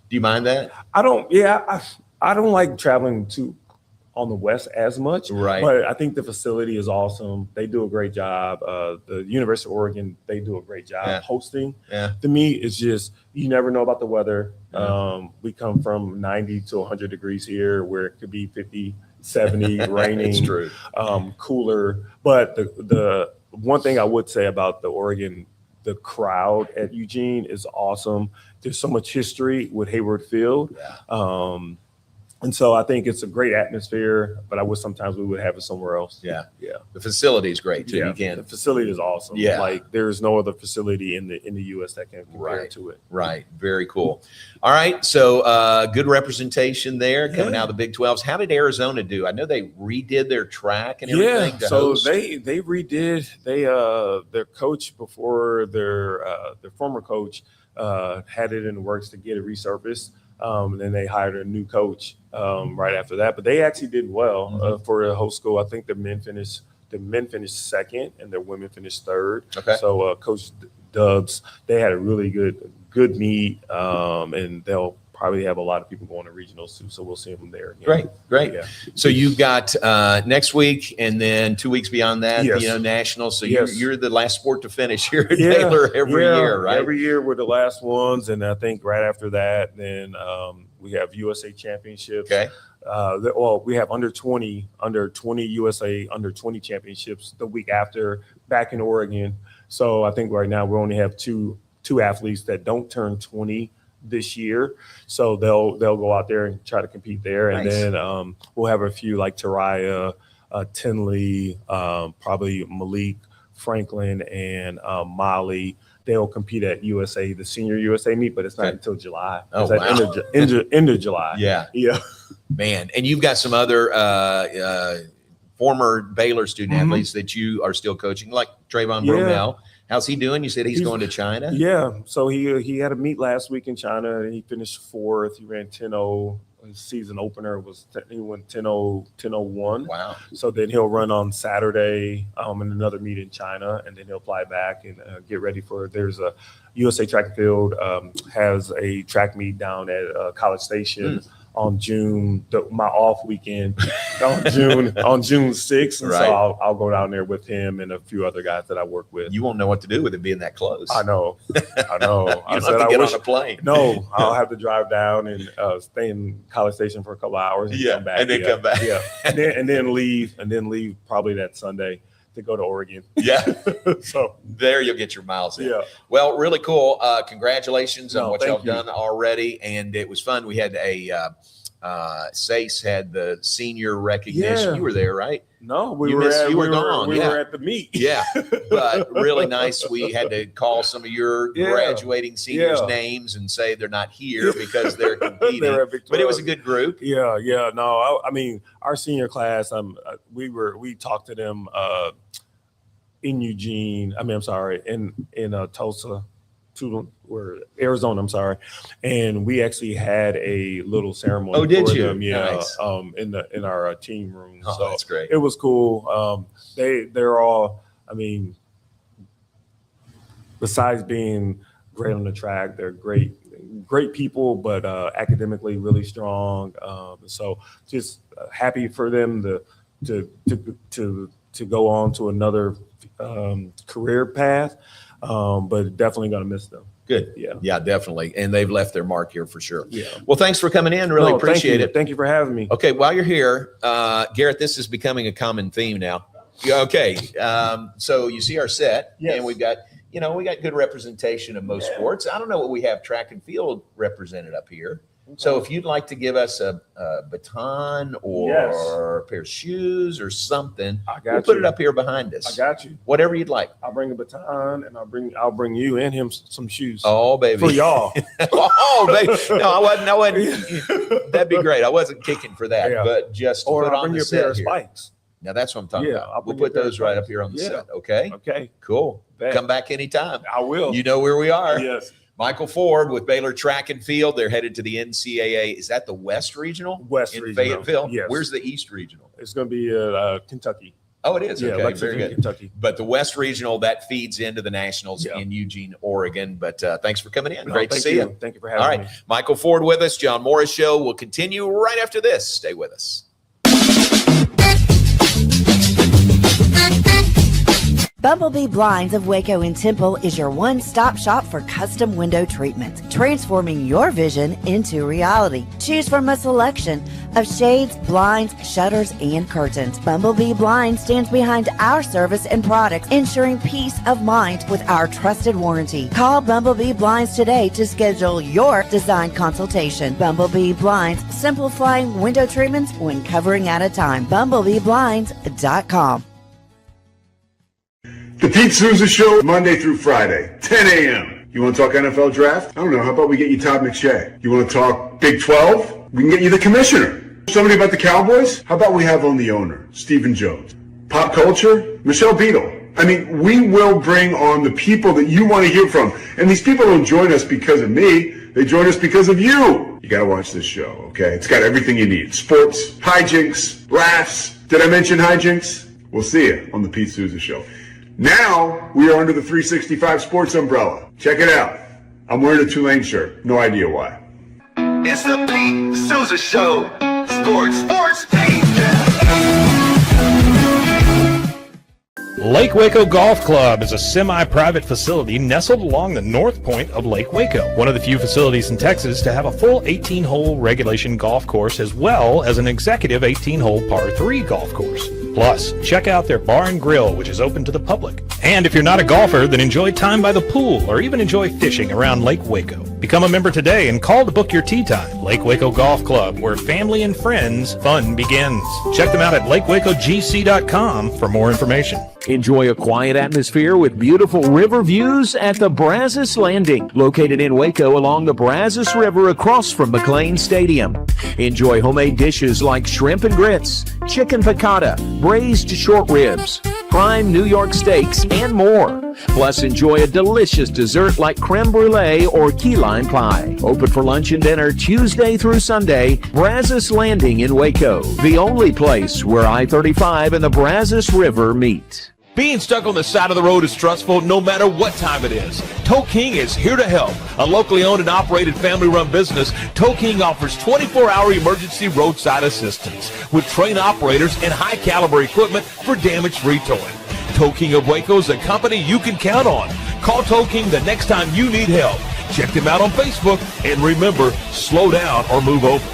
Speaker 1: Do you mind that?
Speaker 8: I don't. Yeah, I don't like traveling on the West as much, but I think the facility is awesome. They do a great job. The University of Oregon, they do a great job hosting.
Speaker 1: Yeah.
Speaker 8: To me, it's just, you never know about the weather. We come from 90 to 100 degrees here where it could be 50, 70, raining.
Speaker 1: It's true.
Speaker 8: Cooler. But the one thing I would say about the Oregon, the crowd at Eugene is awesome. There's so much history with Hayward Field.
Speaker 1: Yeah.
Speaker 8: And so I think it's a great atmosphere, but I wish sometimes we would have it somewhere else.
Speaker 1: Yeah.
Speaker 8: Yeah.
Speaker 1: The facility is great too.
Speaker 8: Yeah. The facility is awesome.
Speaker 1: Yeah.
Speaker 8: Like there's no other facility in the US that can compare to it.
Speaker 1: Right. Very cool. All right. So good representation there coming out of the Big 12s. How did Arizona do? I know they redid their track and everything.
Speaker 8: Yeah. So they redid their coach before their former coach had it in the works to get it resurfaced. Then they hired a new coach right after that. But they actually did well for a whole school. I think the men finished second and the women finished third.
Speaker 1: Okay.
Speaker 8: So Coach Dubs, they had a really good meet, and they'll probably have a lot of people going to regionals too. So we'll see them there again.
Speaker 1: Great.
Speaker 8: Yeah.
Speaker 1: So you've got next week and then 2 weeks beyond that,
Speaker 8: Yes.
Speaker 1: nationals. So
Speaker 8: Yes.
Speaker 1: you're the last sport to finish here at Baylor every year, right?
Speaker 8: Every year we're the last ones, and I think right after that, then we have USA championships.
Speaker 1: Okay.
Speaker 8: We have under 20 USA under 20 championships the week after back in Oregon. So I think right now we only have two athletes that don't turn 20 this year. So they'll go out there and try to compete there. And
Speaker 1: Nice.
Speaker 8: then we'll have a few like Taraya, Tinley, probably Malik, Franklin, and Molly. They'll compete at USA, the senior USA meet, but it's not until July.
Speaker 1: Oh,
Speaker 8: it's at
Speaker 1: wow.
Speaker 8: end of July.
Speaker 1: Yeah.
Speaker 8: Yeah.
Speaker 1: Man. And you've got some other former Baylor student athletes that you are still coaching, like Trayvon Bromell. How's he doing? You said he's going to China?
Speaker 8: Yeah. So he had a meet last week in China, and he finished fourth. He ran 10-0. His season opener he went 10-01.
Speaker 1: Wow.
Speaker 8: So then he'll run on Saturday in another meet in China, and then he'll fly back and get ready for. There's a USA Track and Field has a track meet down at College Station on June, my off weekend, on June 6th. And
Speaker 1: Right.
Speaker 8: so I'll go down there with him and a few other guys that I work with.
Speaker 1: You won't know what to do with it being that close.
Speaker 8: I know.
Speaker 1: You don't have to get on a plane.
Speaker 8: No, I'll have to drive down and stay in College Station for a couple of hours and come back.
Speaker 1: And then come back.
Speaker 8: Yeah, and then leave probably that Sunday to go to Oregon.
Speaker 1: Yeah.
Speaker 8: So
Speaker 1: there you'll get your miles in.
Speaker 8: Yeah.
Speaker 1: Well, really cool. Congratulations on what y'all
Speaker 8: thank you.
Speaker 1: done already. And it was fun. We had SACE had the senior recognition.
Speaker 8: Yeah.
Speaker 1: You were there, right?
Speaker 8: No,
Speaker 1: You were gone.
Speaker 8: We
Speaker 1: Yeah.
Speaker 8: were at the meet.
Speaker 1: Yeah. But really nice. We had to call some of your
Speaker 8: Yeah.
Speaker 1: graduating seniors'
Speaker 8: Yeah.
Speaker 1: names and say they're not here because they're competing.
Speaker 8: They're at
Speaker 1: But it was a
Speaker 8: Victoria.
Speaker 1: good group.
Speaker 8: Yeah. No, I mean, our senior class, we talked to them in Eugene. I'm sorry, in Tulsa, Arizona. I'm sorry, and we actually had a little ceremony.
Speaker 1: Oh, did
Speaker 8: for
Speaker 1: you?
Speaker 8: them, yeah.
Speaker 1: Nice.
Speaker 8: In our team room.
Speaker 1: Oh,
Speaker 8: So
Speaker 1: that's great.
Speaker 8: it was cool. They're all. I mean, besides being great on the track, they're great people, but academically really strong. So just happy for them to go on to another career path, but definitely going to miss them.
Speaker 1: Good.
Speaker 8: Yeah.
Speaker 1: Yeah, definitely. And they've left their mark here for sure.
Speaker 8: Yeah.
Speaker 1: Well, thanks for coming in. Really appreciate it.
Speaker 8: Thank you for having me.
Speaker 1: Okay, while you're here, Garrett, this is becoming a common theme now. Yeah, okay, so you see our set,
Speaker 8: Yes.
Speaker 1: and we got good representation of most sports. I don't know what we have track and field represented up here. So if you'd like to give us a baton or
Speaker 8: Yes.
Speaker 1: a pair of shoes or something,
Speaker 8: I got
Speaker 1: we'll put
Speaker 8: you.
Speaker 1: it up here behind us.
Speaker 8: I got you.
Speaker 1: Whatever you'd like.
Speaker 8: I'll bring a baton, and I'll bring you and him some shoes.
Speaker 1: Oh, baby.
Speaker 8: For y'all.
Speaker 1: Oh, baby. No, I wasn't. That'd be great. I wasn't kicking for that,
Speaker 8: Yeah.
Speaker 1: but just to
Speaker 8: Or
Speaker 1: put
Speaker 8: I'll
Speaker 1: on
Speaker 8: bring
Speaker 1: the
Speaker 8: you a
Speaker 1: set
Speaker 8: pair of
Speaker 1: here.
Speaker 8: spikes.
Speaker 1: Now that's what I'm talking
Speaker 8: Yeah,
Speaker 1: about.
Speaker 8: I'll
Speaker 1: We'll
Speaker 8: bring you
Speaker 1: put
Speaker 8: a pair of
Speaker 1: those right up
Speaker 8: spikes.
Speaker 1: here on the
Speaker 8: Yeah.
Speaker 1: set. Okay.
Speaker 8: Okay.
Speaker 1: Cool.
Speaker 8: Bet.
Speaker 1: Come back anytime.
Speaker 8: I will.
Speaker 1: You know where we are.
Speaker 8: Yes.
Speaker 1: Michael Ford with Baylor Track and Field. They're headed to the NCAA. Is that the West Regional?
Speaker 8: West
Speaker 1: in
Speaker 8: Regional,
Speaker 1: Fayetteville?
Speaker 8: yes.
Speaker 1: Where's the East Regional?
Speaker 8: It's going to be Kentucky.
Speaker 1: Oh, it is.
Speaker 8: Yeah,
Speaker 1: Okay,
Speaker 8: Lexington,
Speaker 1: very good.
Speaker 8: Kentucky.
Speaker 1: But the West Regional, that feeds into the Nationals
Speaker 8: Yeah.
Speaker 1: in Eugene, Oregon. But thanks for coming in.
Speaker 8: No,
Speaker 1: Great to
Speaker 8: thank
Speaker 1: see you.
Speaker 8: Thank you for having
Speaker 1: All right.
Speaker 8: me.
Speaker 1: Michael Ford with us. John Morris Show will continue right after this. Stay with us.
Speaker 3: Bumblebee Blinds of Waco and Temple is your one-stop shop for custom window treatment, transforming your vision into reality. Choose from a selection of shades, blinds, shutters, and curtains. Bumblebee Blinds stands behind our service and products, ensuring peace of mind with our trusted warranty. Call Bumblebee Blinds today to schedule your design consultation. Bumblebee Blinds, simplifying window treatments one covering at a time. BumblebeeBlinds.com.
Speaker 6: The Pete Souza Show, Monday through Friday, 10 a.m. You want to talk NFL draft? I don't know. How about we get you Todd McShay? You want to talk Big 12? We can get you the commissioner. Somebody about the Cowboys? How about we have on the owner, Stephen Jones? Pop culture? Michelle Beadle. I mean, we will bring on the people that you want to hear from. And these people don't join us because of me. They join us because of you. You got to watch this show, okay? It's got everything you need. Sports, hijinks, laughs. Did I mention hijinks? We'll see you on the Pete Souza Show. Now we are under the 365 Sports umbrella. Check it out. I'm wearing a Tulane shirt. No idea why.
Speaker 7: It's the Pete Souza Show. Sports, Pete.
Speaker 9: Lake Waco Golf Club is a semi-private facility nestled along the north point of Lake Waco, one of the few facilities in Texas to have a full 18-hole regulation golf course as well as an executive 18-hole par 3 golf course. Plus, check out their bar and grill, which is open to the public. And if you're not a golfer, then enjoy time by the pool or even enjoy fishing around Lake Waco. Become a member today and call to book your tee time. Lake Waco Golf Club, where family and friends fun begins. Check them out at lakewacogc.com for more information.
Speaker 4: Enjoy a quiet atmosphere with beautiful river views at the Brazos Landing, located in Waco along the Brazos River across from McLean Stadium. Enjoy homemade dishes like shrimp and grits, chicken piccata, braised short ribs, prime New York steaks, and more. Plus, enjoy a delicious dessert like creme brulee or key lime pie. Open for lunch and dinner Tuesday through Sunday. Brazos Landing in Waco, the only place where I-35 and the Brazos River meet.
Speaker 5: Being stuck on the side of the road is stressful no matter what time it is. Tow King is here to help. A locally owned and operated family-run business, Tow King offers 24-hour emergency roadside assistance with trained operators and high-caliber equipment for damage-free towing. Tow King of Waco is a company you can count on. Call Tow King the next time you need help. Check them out on Facebook, and remember, slow down or move over.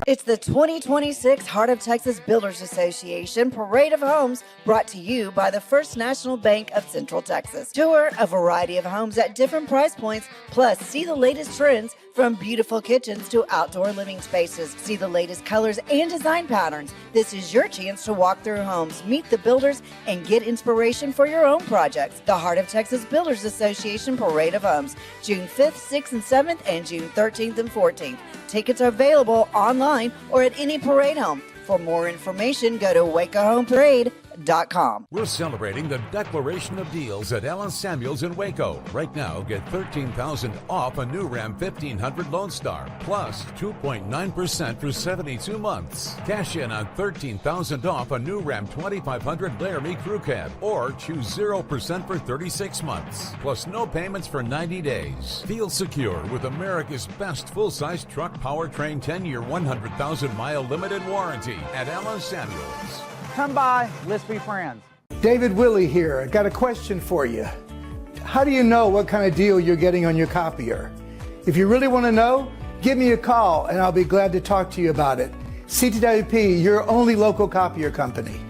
Speaker 3: It's the 2026 Heart of Texas Builders Association Parade of Homes, brought to you by the First National Bank of Central Texas. Tour a variety of homes at different price points, plus see the latest trends from beautiful kitchens to outdoor living spaces. See the latest colors and design patterns. This is your chance to walk through homes, meet the builders, and get inspiration for your own projects. The Heart of Texas Builders Association Parade of Homes, June 5th, 6th, and 7th, and June 13th and 14th. Tickets are available online or at any parade home. For more information, go to wacohomeparade.com.
Speaker 10: We're celebrating the Declaration of Deals at Allen Samuels in Waco. Right now, get $13,000 off a new Ram 1500 Lone Star, plus 2.9% for 72 months. Cash in on $13,000 off a new Ram 2500 Laramie Crew Cab, or choose 0% for 36 months, plus no payments for 90 days. Feel secure with America's best full-size truck powertrain 10-year, 100,000-mile limited warranty at Allen Samuels.
Speaker 11: Come by, let's be friends.
Speaker 12: David Willey here. I got a question for you. How do you know what kind of deal you're getting on your copier? If you really want to know, give me a call and I'll be glad to talk to you about it. CTWP, your only local copier company.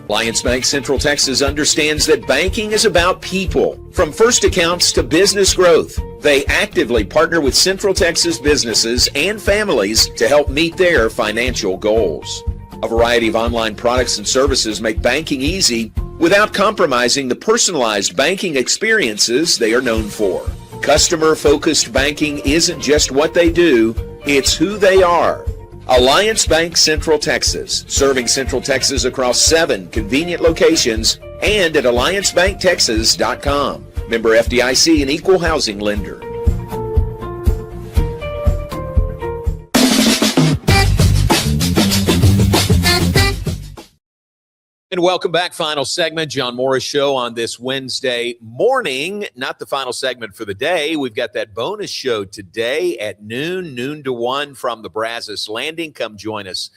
Speaker 1: Alliance Bank Central Texas understands that banking is about people, from first accounts to business growth. They actively partner with Central Texas businesses and families to help meet their financial goals. A variety of online products and services make banking easy without compromising the personalized banking experiences they are known for. Customer-focused banking isn't just what they do, it's who they are. Alliance Bank Central Texas, serving Central Texas across 7 convenient locations and at alliancebanktexas.com. Member FDIC, an equal housing lender. And welcome back. Final segment, John Morris Show on this Wednesday morning. Not the final segment for the day. We've got that bonus show today at noon to 1 from the Brazos Landing. Come join us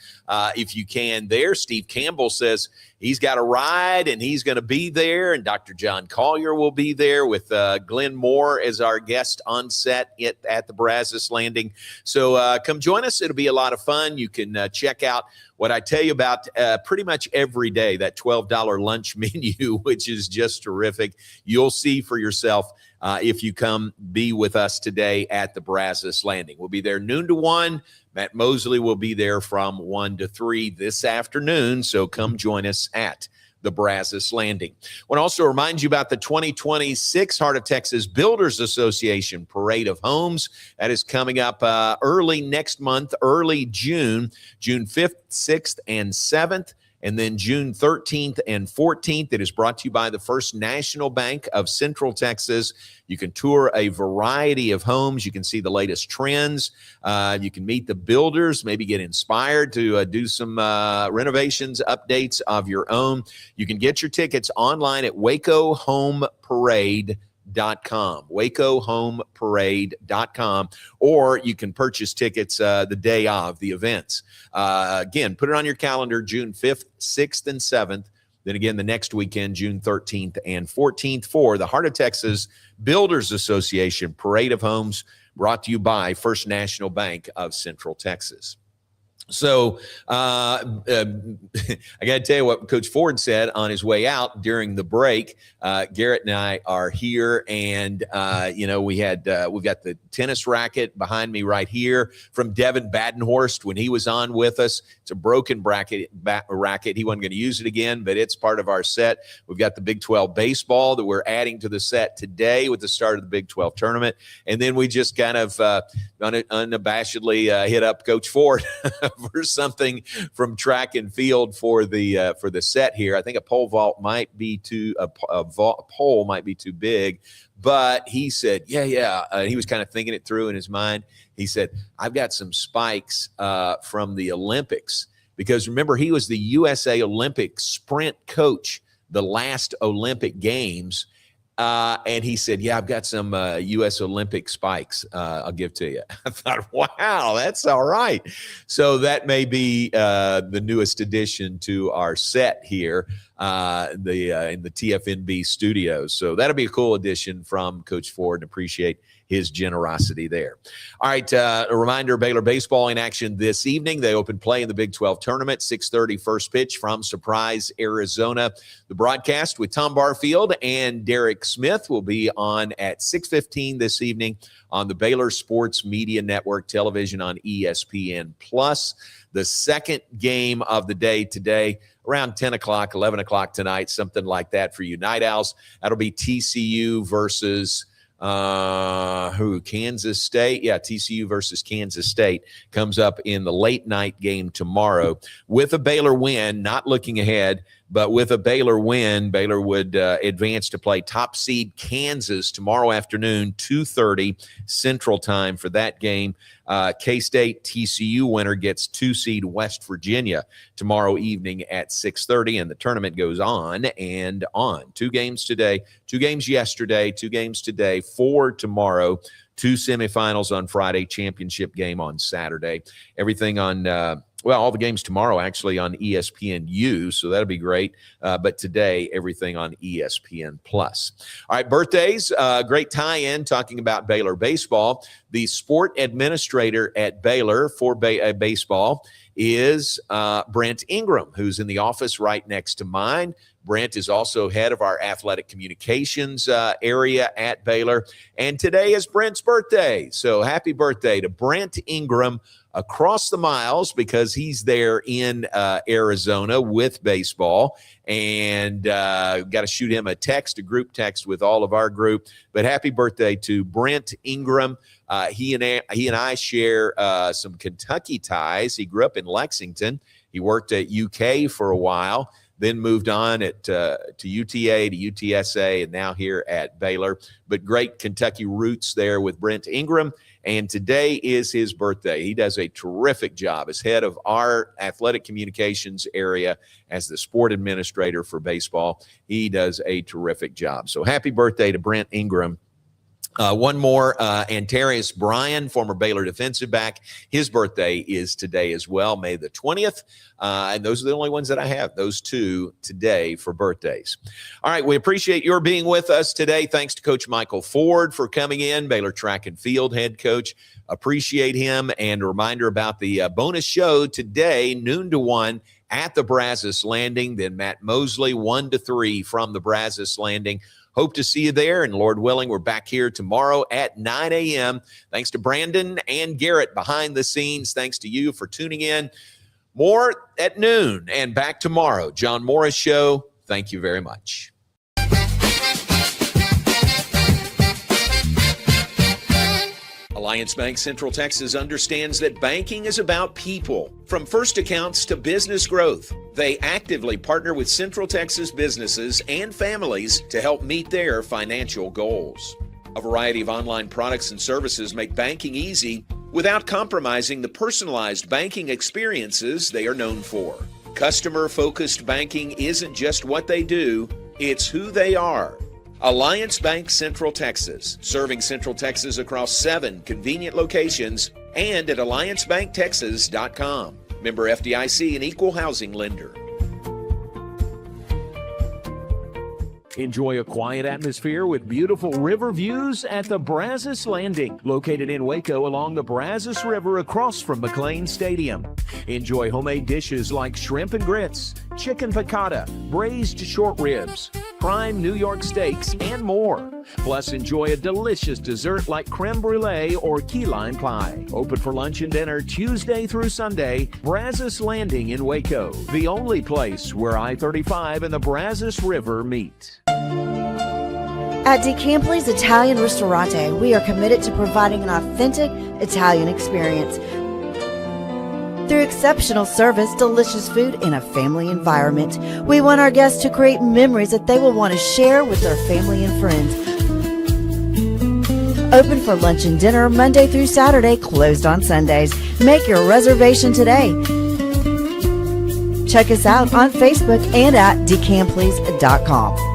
Speaker 1: if you can there. Steve Campbell says he's got a ride and he's going to be there. And Dr. John Collier will be there with Glenn Moore as our guest on set at the Brazos Landing. So come join us. It'll be a lot of fun. You can check out what I tell you about pretty much every day, that $12 lunch menu, which is just terrific. You'll see for yourself if you come be with us today at the Brazos Landing. We'll be there noon to 1. Matt Mosley will be there from 1 to 3 this afternoon, so come join us at the Brazos Landing. I want to also remind you about the 2026 Heart of Texas Builders Association Parade of Homes. That is coming up early next month, early June 5th, 6th, and 7th. And then June 13th and 14th, it is brought to you by the First National Bank of Central Texas. You can tour a variety of homes. You can see the latest trends. You can meet the builders, maybe get inspired to do some renovations, updates of your own. You can get your tickets online at wacohomeparade.com, or you can purchase tickets the day of the events. Again, put it on your calendar, June 5th, 6th, and 7th. Then again, the next weekend, June 13th and 14th, for the Heart of Texas Builders Association Parade of Homes, brought to you by First National Bank of Central Texas. So I got to tell you what Coach Ford said on his way out during the break. Garrett and I are here, and we've got the tennis racket behind me right here from Devin Badenhorst when he was on with us. It's a broken racket. He wasn't going to use it again, but it's part of our set. We've got the Big 12 baseball that we're adding to the set today with the start of the Big 12 tournament, and then we just kind of unabashedly hit up Coach Ford for something from track and field for the set here. I think a pole vault might be too pole might be too big, but he said, yeah. He was kind of thinking it through in his mind. He said, I've got some spikes from the Olympics, because remember, he was the USA Olympic sprint coach the last Olympic Games. And he said, I've got some U.S. Olympic spikes I'll give to you. I thought, wow, that's all right. So that may be the newest addition to our set here in the TFNB studios. So that'll be a cool addition from Coach Ford, and appreciate his generosity there. All right, a reminder, Baylor Baseball in action this evening. They open play in the Big 12 tournament, 6:30 first pitch from Surprise, Arizona. The broadcast with Tom Barfield and Derek Smith will be on at 6:15 this evening on the Baylor Sports Media Network television on ESPN+. The second game of the day today, around 10 o'clock, 11 o'clock tonight, something like that for you Night Owls. That'll be TCU versus Kansas State. TCU versus Kansas State comes up in the late night game tomorrow. With a Baylor win, not looking ahead, but with a Baylor win, Baylor would advance to play top seed Kansas tomorrow afternoon, 2:30 Central Time for that game. K-State TCU winner gets 2 seed West Virginia tomorrow evening at 6:30, and the tournament goes on and on. 2 games today, 2 games yesterday, 2 games today, 4 tomorrow, 2 semifinals on Friday, championship game on Saturday. Everything on all the games tomorrow actually on ESPNU, so that'll be great. But today, everything on ESPN+. All right, birthdays, great tie-in talking about Baylor Baseball. The sport administrator at Baylor for baseball is Brent Ingram, who's in the office right next to mine. Brent is also head of our athletic communications area at Baylor. And today is Brent's birthday. So happy birthday to Brent Ingram across the miles, because he's there in Arizona with baseball. And got to shoot him a group text with all of our group. But happy birthday to Brent Ingram. He and I share some Kentucky ties. He grew up in Lexington. He worked at UK for a while, then moved on to UTA, to UTSA, and now here at Baylor. But great Kentucky roots there with Brent Ingram. And today is his birthday. He does a terrific job as head of our athletic communications area as the sport administrator for baseball. He does a terrific job. So happy birthday to Brent Ingram. One more, Antarius Bryan, former Baylor defensive back. His birthday is today as well, May the 20th. And those are the only ones that I have, those 2 today for birthdays. All right, we appreciate your being with us today. Thanks to Coach Michael Ford for coming in, Baylor track and field head coach. Appreciate him. And a reminder about the bonus show today, noon to 1 at the Brazos Landing. Then Matt Mosley, 1 to 3 from the Brazos Landing. Hope to see you there, and Lord willing, we're back here tomorrow at 9 a.m. Thanks to Brandon and Garrett behind the scenes. Thanks to you for tuning in. More at noon and back tomorrow. John Morris Show. Thank you very much. Alliance Bank Central Texas understands that banking is about people. From first accounts to business growth, they actively partner with Central Texas businesses and families to help meet their financial goals. A variety of online products and services make banking easy without compromising the personalized banking experiences they are known for. Customer-focused banking isn't just what they do, it's who they are. Alliance Bank Central Texas, serving Central Texas across 7 convenient locations and at alliancebanktexas.com. Member FDIC, an equal housing lender.
Speaker 4: Enjoy a quiet atmosphere with beautiful river views at the Brazos Landing, located in Waco along the Brazos River across from McLean Stadium. Enjoy homemade dishes like shrimp and grits, chicken piccata, braised short ribs, prime New York steaks, and more. Plus, enjoy a delicious dessert like creme brulee or key lime pie. Open for lunch and dinner Tuesday through Sunday. Brazos Landing in Waco, the only place where I-35 and the Brazos River meet.
Speaker 3: At DeCampley's Italian Ristorante, we are committed to providing an authentic Italian experience. Through exceptional service, delicious food, and a family environment, we want our guests to create memories that they will want to share with their family and friends. Open for lunch and dinner Monday through Saturday, closed on Sundays. Make your reservation today. Check us out on Facebook and at decampleys.com.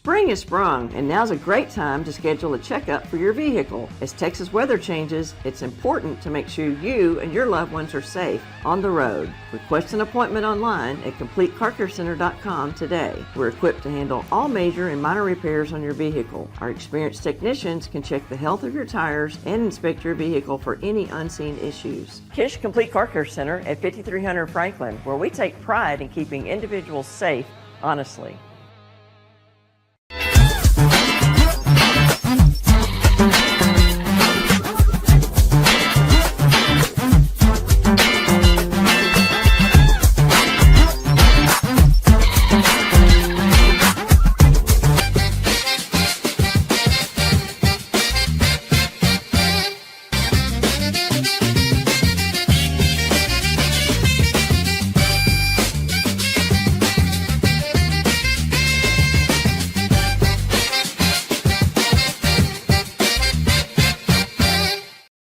Speaker 13: Spring has sprung, and now's a great time to schedule a checkup for your vehicle. As Texas weather changes, it's important to make sure you and your loved ones are safe on the road. Request an appointment online at CompleteCarCareCenter.com today. We're equipped to handle all major and minor repairs on your vehicle. Our experienced technicians can check the health of your tires and inspect your vehicle for any unseen issues. Kish Complete Car Care Center at 5300 Franklin, where we take pride in keeping individuals safe honestly.